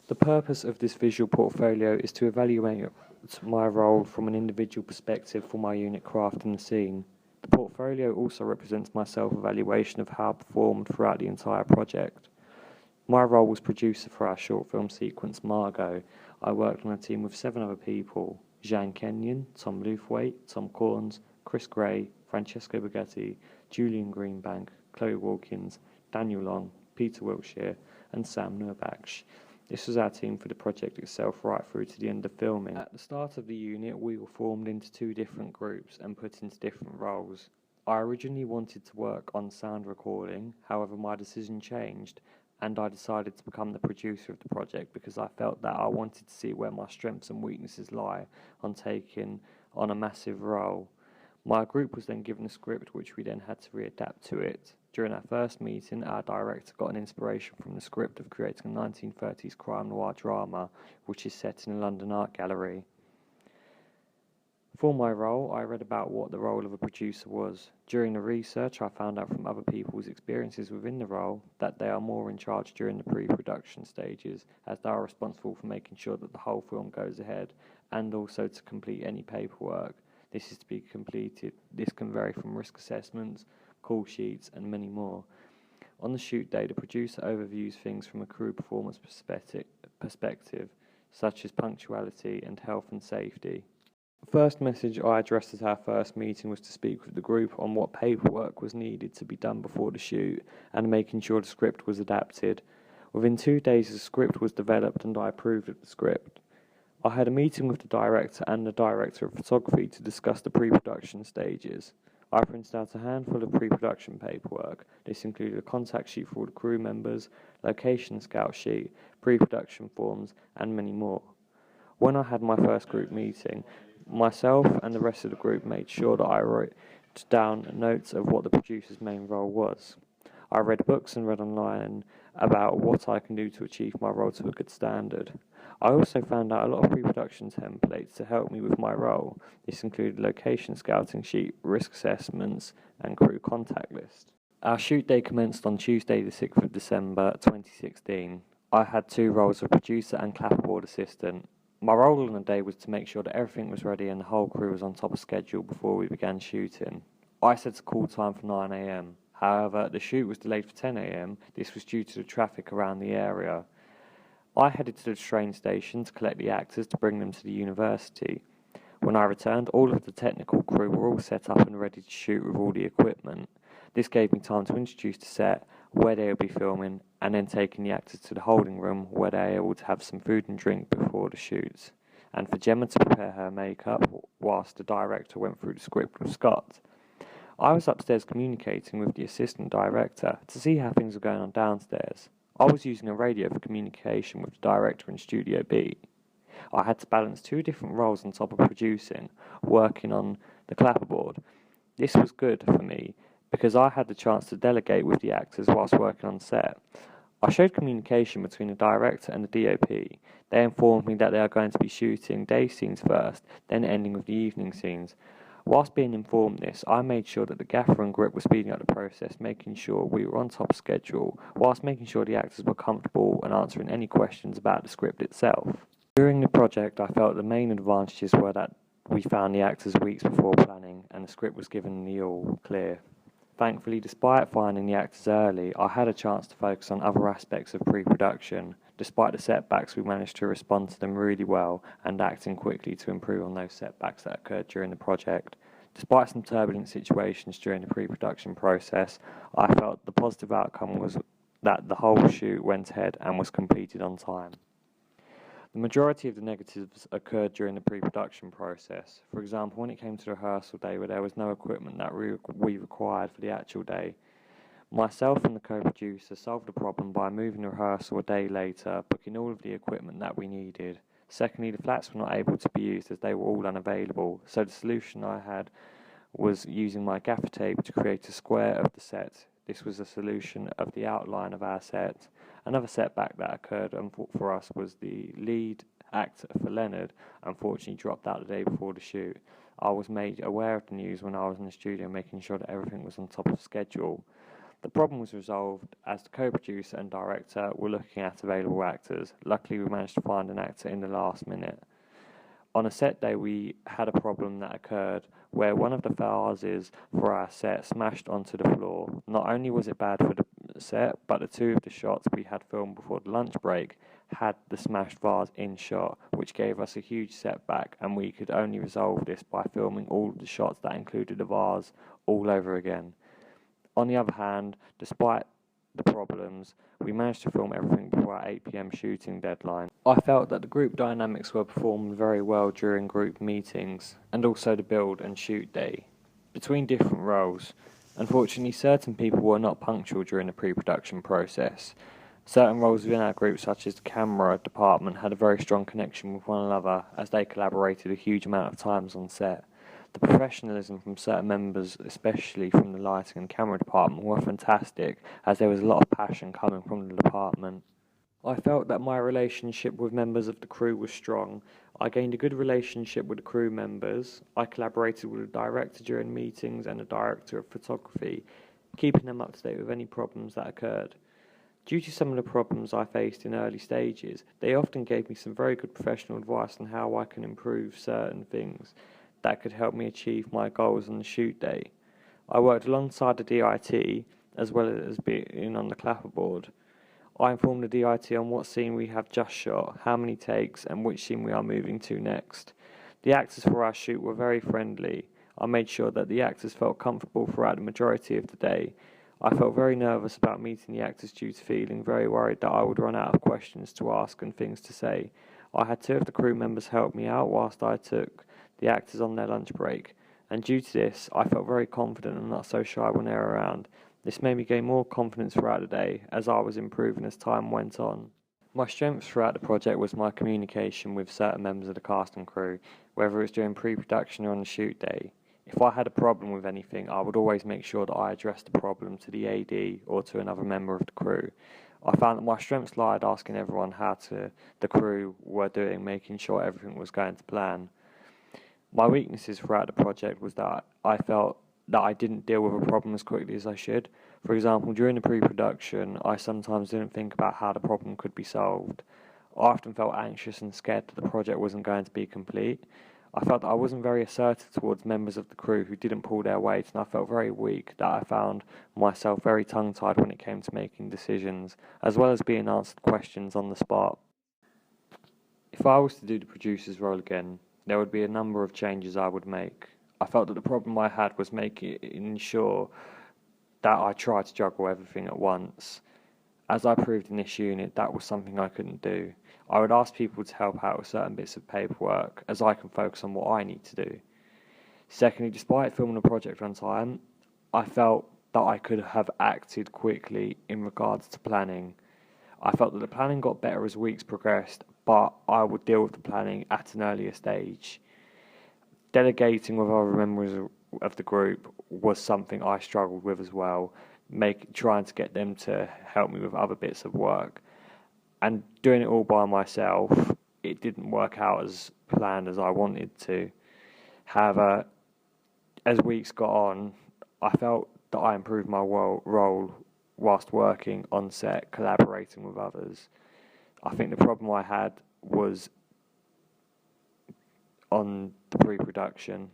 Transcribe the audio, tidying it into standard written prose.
The purpose of this visual portfolio is to evaluate my role from an individual perspective for my unit crafting the scene. The portfolio also represents my self-evaluation of how I performed throughout the entire project. My role was producer for our short film sequence Margot. I worked on a team with 7 other people: Jean Kenyon, Tom Luthwaite, Tom Corns, Chris Gray, Francesco Baghetti, Julian Greenbank, Chloe Wilkins, Daniel Long, Peter Wiltshire, and Sam Nurbach. This was our team for the project itself right through to the end of filming. At the start of the unit, we were formed into 2 different groups and put into different roles. I originally wanted to work on sound recording, however my decision changed and I decided to become the producer of the project because I felt that I wanted to see where my strengths and weaknesses lie on taking on a massive role. My group was then given a script which we then had to readapt to it. During our first meeting, our director got an inspiration from the script of creating a 1930s crime noir drama which is set in a London art gallery. For my role, I read about what the role of a producer was. During the research, I found out from other people's experiences within the role that they are more in charge during the pre-production stages, as they are responsible for making sure that the whole film goes ahead, and also to complete any paperwork. This is to be completed. This can vary from risk assessments, call sheets, and many more. On the shoot day, the producer overviews things from a crew performance perspective, such as punctuality and health and safety. The first message I addressed at our first meeting was to speak with the group on what paperwork was needed to be done before the shoot and making sure the script was adapted. Within 2 days, the script was developed and I approved of the script. I had a meeting with the director and the director of photography to discuss the pre-production stages. I printed out a handful of pre-production paperwork. This included a contact sheet for all the crew members, location scout sheet, pre-production forms, and many more. When I had my first group meeting, myself and the rest of the group made sure that I wrote down notes of what the producer's main role was. I read books and read online about what I can do to achieve my role to a good standard. I also found out a lot of pre-production templates to help me with my role. This included location scouting sheet, risk assessments, and crew contact list. Our shoot day commenced on Tuesday the 6th of December 2016. I had 2 roles of producer and clapperboard assistant. My role on the day was to make sure that everything was ready and the whole crew was on top of schedule before we began shooting. I set a call time for 9 AM. However, the shoot was delayed for 10 AM. This was due to the traffic around the area. I headed to the train station to collect the actors to bring them to the university. When I returned, all of the technical crew were all set up and ready to shoot with all the equipment. This gave me time to introduce the set, where they would be filming, and then taking the actors to the holding room where they were able to have some food and drink before the shoots, and for Gemma to prepare her makeup whilst the director went through the script with Scott. I was upstairs communicating with the assistant director to see how things were going on downstairs. I was using a radio for communication with the director in Studio B. I had to balance 2 different roles on top of producing, working on the clapperboard. This was good for me because I had the chance to delegate with the actors whilst working on set. I showed communication between the director and the DOP. They informed me that they are going to be shooting day scenes first, then ending with the evening scenes. Whilst being informed this, I made sure that the gaffer and grip were speeding up the process, making sure we were on top of schedule, whilst making sure the actors were comfortable and answering any questions about the script itself. During the project, I felt the main advantages were that we found the actors weeks before planning and the script was given the all clear. Thankfully, despite finding the actors early, I had a chance to focus on other aspects of pre-production. Despite the setbacks, we managed to respond to them really well and acting quickly to improve on those setbacks that occurred during the project. Despite some turbulent situations during the pre-production process, I felt the positive outcome was that the whole shoot went ahead and was completed on time. The majority of the negatives occurred during the pre-production process. For example, when it came to the rehearsal day where there was no equipment that we required for the actual day. Myself and the co-producer solved the problem by moving the rehearsal a day later, booking all of the equipment that we needed. Secondly, the flats were not able to be used as they were all unavailable, so the solution I had was using my gaffer tape to create a square of the set. This was a solution of the outline of our set. Another setback that occurred for us was the lead actor for Leonard unfortunately dropped out the day before the shoot. I was made aware of the news when I was in the studio making sure that everything was on top of schedule. The problem was resolved as the co-producer and director were looking at available actors. Luckily, we managed to find an actor in the last minute. On a set day, we had a problem that occurred where one of the vases for our set smashed onto the floor. Not only was it bad for the set, but the two of the shots we had filmed before the lunch break had the smashed vase in shot, which gave us a huge setback, and we could only resolve this by filming all of the shots that included the vase all over again. On the other hand, despite the problems, we managed to film everything before our 8 p.m. shooting deadline. I felt that the group dynamics were performed very well during group meetings, and also the build and shoot day, between different roles. Unfortunately, certain people were not punctual during the pre-production process. Certain roles within our group, such as the camera department, had a very strong connection with one another as they collaborated a huge amount of times on set. The professionalism from certain members, especially from the lighting and camera department, were fantastic, as there was a lot of passion coming from the department. I felt that my relationship with members of the crew was strong. I gained a good relationship with the crew members. I collaborated with the director during meetings and the director of photography, keeping them up to date with any problems that occurred. Due to some of the problems I faced in early stages, they often gave me some very good professional advice on how I can improve certain things that could help me achieve my goals on the shoot day. I worked alongside the DIT as well as being on the clapperboard. I informed the DIT on what scene we have just shot, how many takes, and which scene we are moving to next. The actors for our shoot were very friendly. I made sure that the actors felt comfortable throughout the majority of the day. I felt very nervous about meeting the actors due to feeling very worried that I would run out of questions to ask and things to say. I had two of the crew members help me out whilst I took the actors on their lunch break, and due to this, I felt very confident and not so shy when they were around. This made me gain more confidence throughout the day, as I was improving as time went on. My strength throughout the project was my communication with certain members of the cast and crew, whether it was during pre-production or on the shoot day. If I had a problem with anything, I would always make sure that I addressed the problem to the AD or to another member of the crew. I found that my strengths lied asking everyone how the crew were doing, making sure everything was going to plan. My weaknesses throughout the project was that I felt that I didn't deal with a problem as quickly as I should. For example, during the pre-production, I sometimes didn't think about how the problem could be solved. I often felt anxious and scared that the project wasn't going to be complete. I felt that I wasn't very assertive towards members of the crew who didn't pull their weight, and I felt very weak, that I found myself very tongue-tied when it came to making decisions, as well as being answered questions on the spot. If I was to do the producer's role again, there would be a number of changes I would make. I felt that the problem I had was making sure that I tried to juggle everything at once. As I proved in this unit, that was something I couldn't do. I would ask people to help out with certain bits of paperwork, as I can focus on what I need to do. Secondly, despite filming the project on time, I felt that I could have acted quickly in regards to planning. I felt that the planning got better as weeks progressed, but I would deal with the planning at an earlier stage. Delegating with other members of the group was something I struggled with as well, trying to get them to help me with other bits of work. And doing it all by myself, it didn't work out as planned as I wanted to. However, as weeks got on, I felt that I improved my role whilst working on set, collaborating with others. I think the problem I had was on the pre-production.